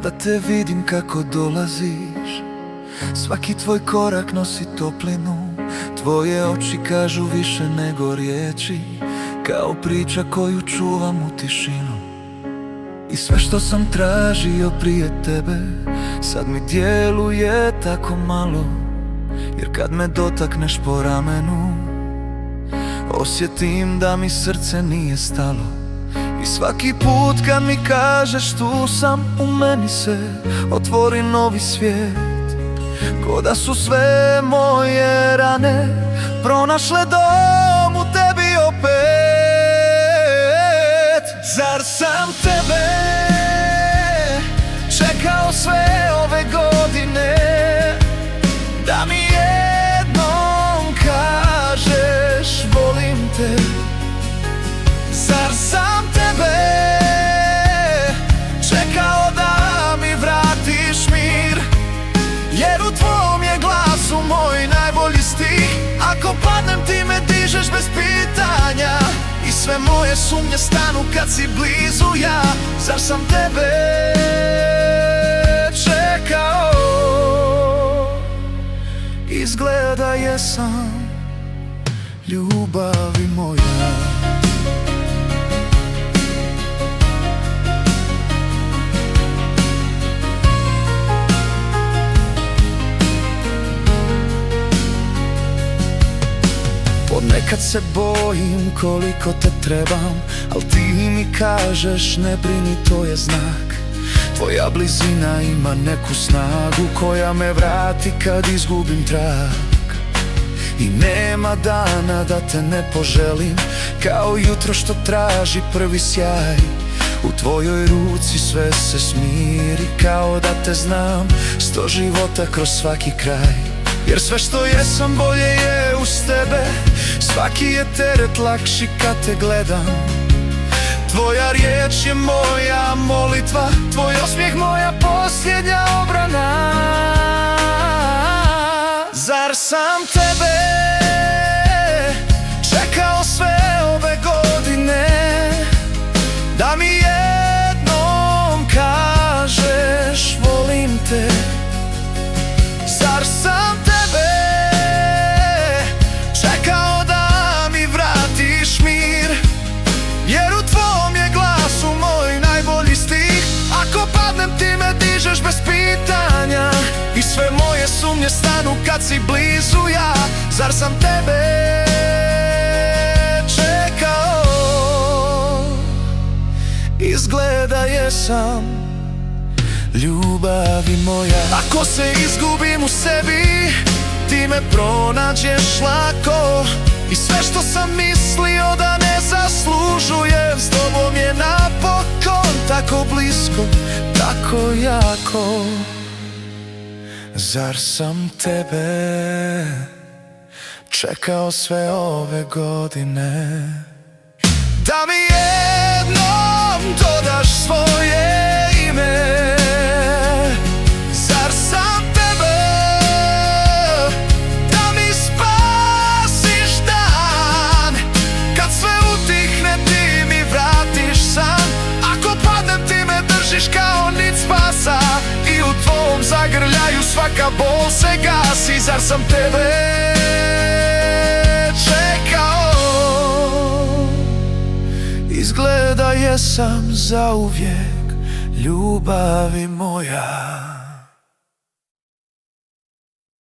Kada te vidim kako dolaziš, svaki tvoj korak nosi toplinu. Tvoje oči kažu više nego riječi, kao priča koju čuvam u tišinu. I sve što sam tražio prije tebe, sad mi djeluje tako malo. Jer kad me dotakneš po ramenu, osjetim da mi srce nije stalo. I svaki put kad mi kažeš tu sam, u meni se otvori novi svijet. Ko da su sve moje rane pronašle dom u tebi opet. Zar sam tebe čekao sve ove godine, da mi jednom kažeš volim te? Zar sam tebe čekao da mi vratiš mir, jer u tvom je glasu moj najbolji stih. Ako padnem ti me dižeš bez pitanja, i sve moje sumnje stanu kad si blizu ja. Zar sam tebe čekao? Izgleda jesam, ljubavi moja. Ponekad se bojim koliko te trebam, al ti mi kažeš ne brini, to je znak. Tvoja blizina ima neku snagu koja me vrati kad izgubim trag. I nema dana da te ne poželim, kao jutro što traži prvi sjaj. U tvojoj ruci sve se smiri, kao da te znam 100 života kroz svaki kraj. Jer sve što jesam bolje je uz tebe, svaki je teret lakši kad te gledam. Tvoja riječ je moja molitva, tvoj osmijeh moja posljednja obrana. Zar sam tebe čekao sve ove godine, da mi jednom kažeš volim te? Zar sam tebe čekao da mi vratiš mir, jer u tvom je glasu moj najbolji stih. Ako padnem ti me dižeš bez pitanja, i sve moje sumnje stanu kad si blizu ja. Zar sam tebe čekao? Izgleda jesam, ljubavi moja. Ako se izgubim u sebi, ti me pronađeš lako. I sve što sam mislio da ne zaslužujem, s tobom je napokon tako blisko, tako jako. Zar sam tebe čekao sve ove godine, da mi jednom dodaš svoje ime? Zar sam tebe da mi spasiš dan, kad sve utihne ti mi vratiš san? Ako padnem ti me držiš kao nit spasa, i u tvom zagrljaju svaka bol se gasi. Zar sam tebe čekao? Izgleda jesam zauvijek, ljubavi moja.